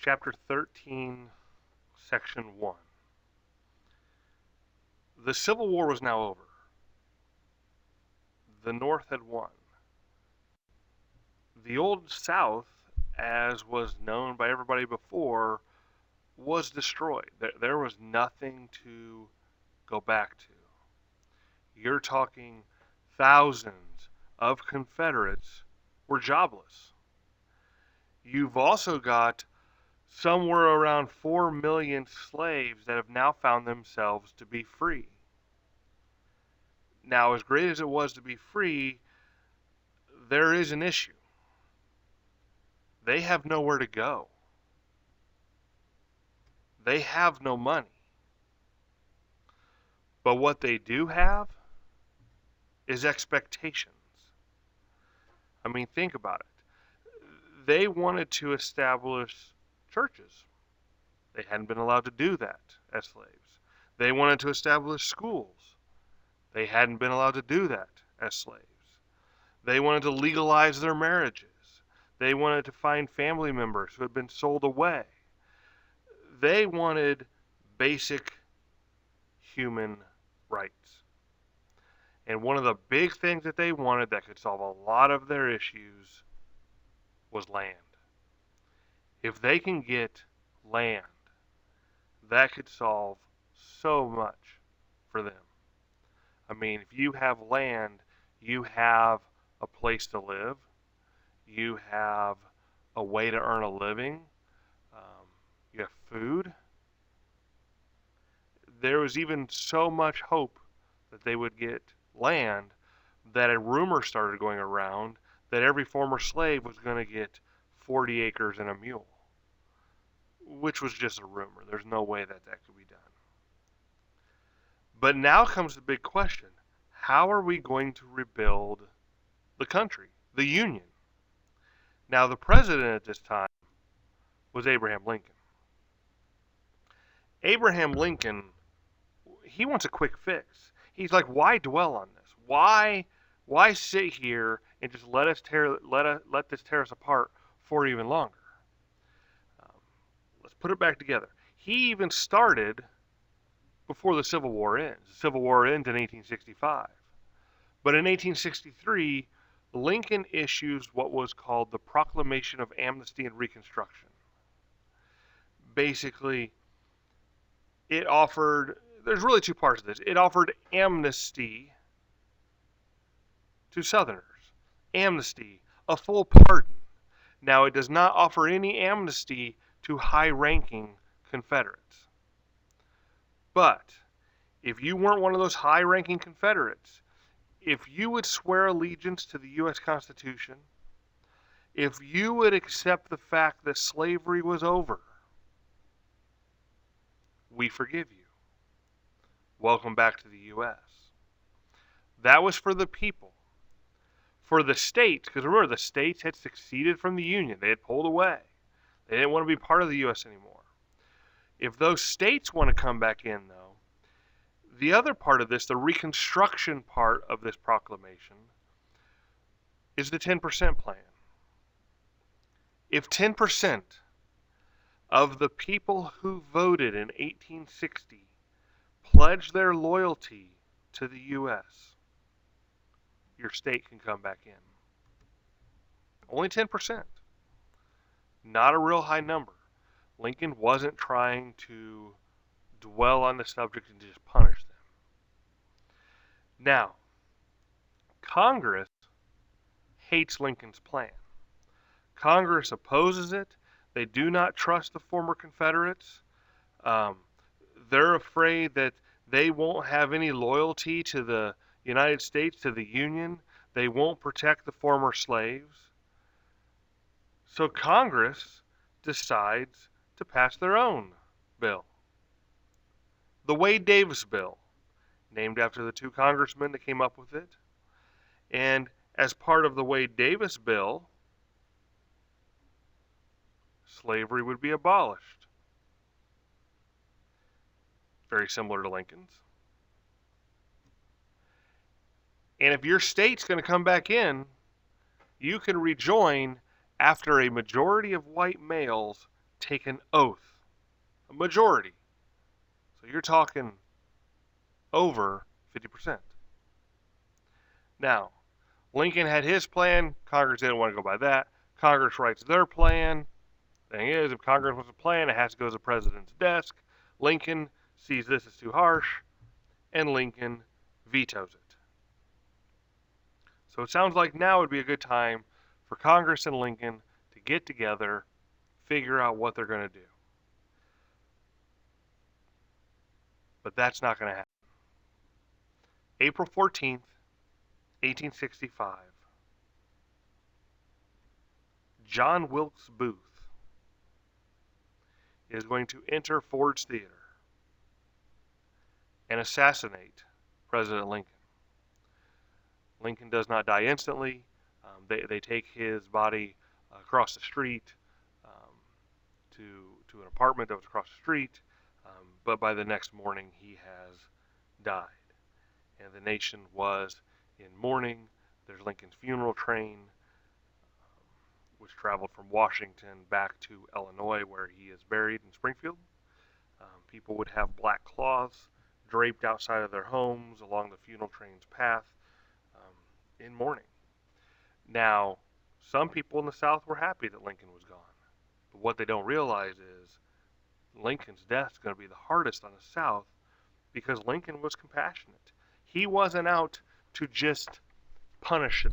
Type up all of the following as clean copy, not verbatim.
chapter 13, section 1. The Civil War was now over. The North had won. The Old South, as was known by everybody before, was destroyed. There was nothing to go back to. You're talking thousands of Confederates were jobless. You've also got somewhere around 4 million slaves that have now found themselves to be free. Now, as great as it was to be free, there is an issue. They have nowhere to go. They have no money. But what they do have is expectations. I mean, think about it. They wanted to establish churches. They hadn't been allowed to do that as slaves. They wanted to establish schools. They hadn't been allowed to do that as slaves. They wanted to legalize their marriages. They wanted to find family members who had been sold away. They wanted basic human rights. And one of the big things that they wanted that could solve a lot of their issues was land. If they can get land, that could solve so much for them. I mean, if you have land, you have a place to live, you have a way to earn a living, you have food. There was even so much hope that they would get land that a rumor started going around that every former slave was going to get 40 acres and a mule, which was just a rumor. There's no way that could be done. But now comes the big question. How are we going to rebuild the country, the Union? Now, the president at this time was Abraham Lincoln. Abraham Lincoln, he wants a quick fix. He's like, why dwell on this? Why sit here and just let this tear us apart for even longer? Let's put it back together. He even started before the Civil War ends. The Civil War ends in 1865. But in 1863, Lincoln issues what was called the Proclamation of Amnesty and Reconstruction. Basically, it offered, there's really two parts of this. It offered amnesty to Southerners. Amnesty, a full pardon. Now, it does not offer any amnesty to high-ranking Confederates. But if you weren't one of those high-ranking Confederates, if you would swear allegiance to the U.S. Constitution, if you would accept the fact that slavery was over, we forgive you. Welcome back to the U.S. That was for the people. For the states, because remember, the states had seceded from the Union. They had pulled away. They didn't want to be part of the U.S. anymore. If those states want to come back in, though, the other part of this, the Reconstruction part of this proclamation, is the 10% plan. If 10% of the people who voted in 1860 pledge their loyalty to the U.S., your state can come back in. Only 10%. Not a real high number. Lincoln wasn't trying to dwell on the subject and just punish them. Now, Congress hates Lincoln's plan. Congress opposes it. They do not trust the former Confederates. They're afraid that they won't have any loyalty to the United States, to the Union. They won't protect the former slaves. So Congress decides to pass their own bill. The Wade-Davis bill, named after the two congressmen that came up with it. And as part of the Wade-Davis bill, slavery would be abolished. Very similar to Lincoln's. And if your state's going to come back in, you can rejoin after a majority of white males take an oath, a majority. So you're talking over 50%. Now, Lincoln had his plan. Congress didn't want to go by that. Congress writes their plan. Thing is, if Congress wants a plan, it has to go to the president's desk. Lincoln sees this as too harsh, and Lincoln vetoes it. So it sounds like now would be a good time for Congress and Lincoln to get together, figure out what they're going to do. But that's not going to happen. April 14th, 1865. John Wilkes Booth is going to enter Ford's Theater and assassinate President Lincoln. Lincoln does not die instantly. They take his body across the street to an apartment that was across the street, but by the next morning he has died. And the nation was in mourning. There's Lincoln's funeral train, which traveled from Washington back to Illinois, where he is buried in Springfield. People would have black cloths draped outside of their homes along the funeral train's path in mourning. Now, some people in the South were happy that Lincoln was gone. But what they don't realize is Lincoln's death is going to be the hardest on the South because Lincoln was compassionate. He wasn't out to just punish them.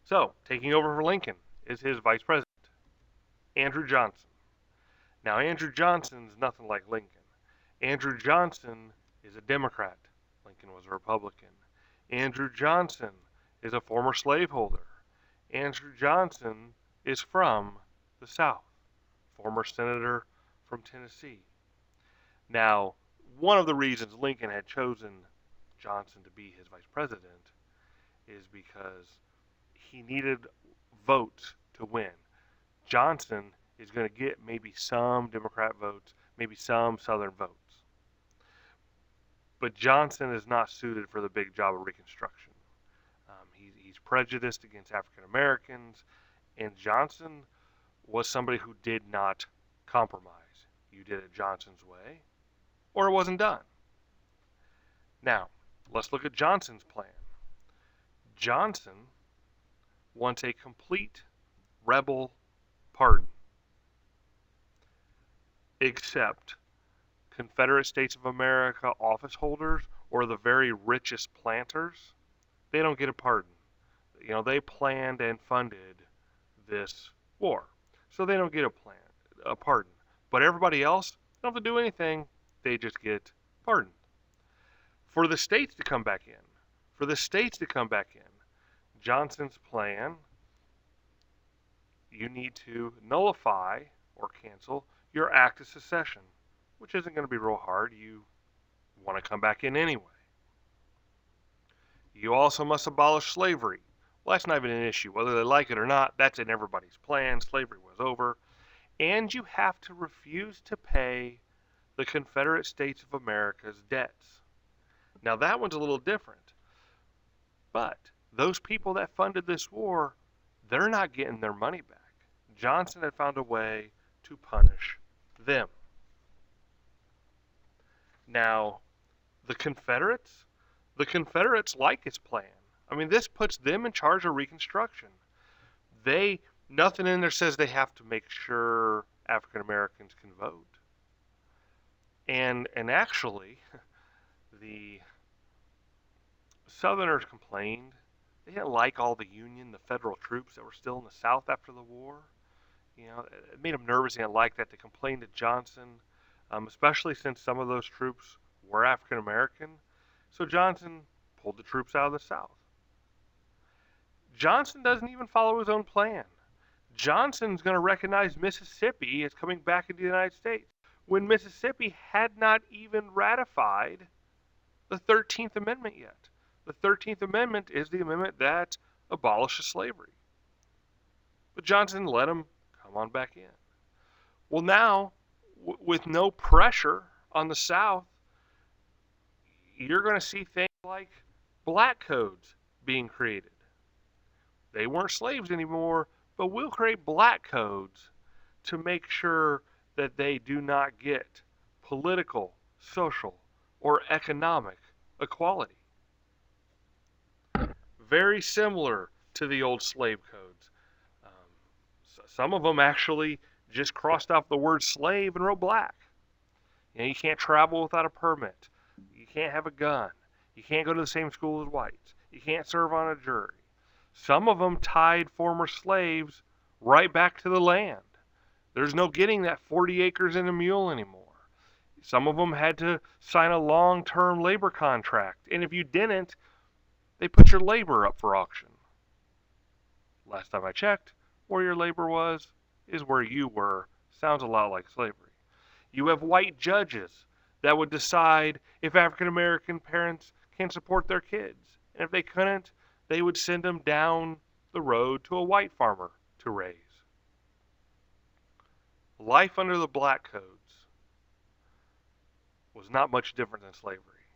So, taking over for Lincoln is his vice president, Andrew Johnson. Now, Andrew Johnson's nothing like Lincoln. Andrew Johnson is a Democrat. Lincoln was a Republican. Andrew Johnson is a former slaveholder. Andrew Johnson is from the South, former senator from Tennessee. Now, one of the reasons Lincoln had chosen Johnson to be his vice president is because he needed votes to win. Johnson is going to get maybe some Democrat votes, maybe some Southern votes. But Johnson is not suited for the big job of Reconstruction. He's prejudiced against African Americans, and Johnson was somebody who did not compromise. You did it Johnson's way, or it wasn't done. Now, let's look at Johnson's plan. Johnson wants a complete rebel pardon, except Confederate States of America office holders or the very richest planters. They don't get a pardon. You know, they planned and funded this war, so they don't get a pardon. But everybody else don't have to do anything. They just get pardoned. For the states to come back in, Johnson's plan, you need to nullify or cancel your act of secession, which isn't going to be real hard. You want to come back in anyway. You also must abolish slavery. Well, that's not even an issue. Whether they like it or not, that's in everybody's plan. Slavery was over. And you have to refuse to pay the Confederate States of America's debts. Now, that one's a little different. But those people that funded this war, they're not getting their money back. Johnson had found a way to punish them. Now, the Confederates like his plan. I mean, this puts them in charge of Reconstruction. Nothing in there says they have to make sure African Americans can vote. And actually, the Southerners complained. They didn't like all the Union, the federal troops that were still in the South after the war. You know, it made them nervous. They didn't like that. They complained to Johnson, especially since some of those troops were African American. So Johnson pulled the troops out of the South. Johnson doesn't even follow his own plan. Johnson's going to recognize Mississippi as coming back into the United States when Mississippi had not even ratified the 13th Amendment yet. The 13th Amendment is the amendment that abolishes slavery. But Johnson let them come on back in. Well, now, with no pressure on the South, you're going to see things like black codes being created. They weren't slaves anymore, but we'll create black codes to make sure that they do not get political, social, or economic equality. Very similar to the old slave codes. Some of them actually just crossed off the word slave and wrote black. You can't travel without a permit. You can't have a gun. You can't go to the same school as whites. You can't serve on a jury. Some of them tied former slaves right back to the land. There's no getting that 40 acres and a mule anymore. Some of them had to sign a long-term labor contract, and if you didn't, they put your labor up for auction. Last time I checked, where your labor was is where you were. Sounds a lot like slavery. You have white judges that would decide if African American parents can support their kids. And if they couldn't, they would send them down the road to a white farmer to raise. Life under the black codes was not much different than slavery.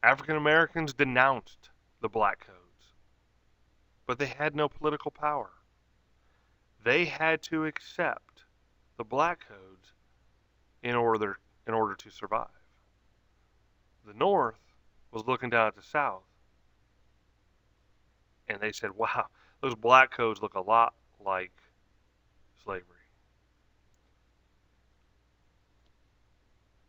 African Americans denounced the black codes, but they had no political power. They had to accept the black codes in order to survive. The North was looking down at the South, and they said, wow, those black codes look a lot like slavery.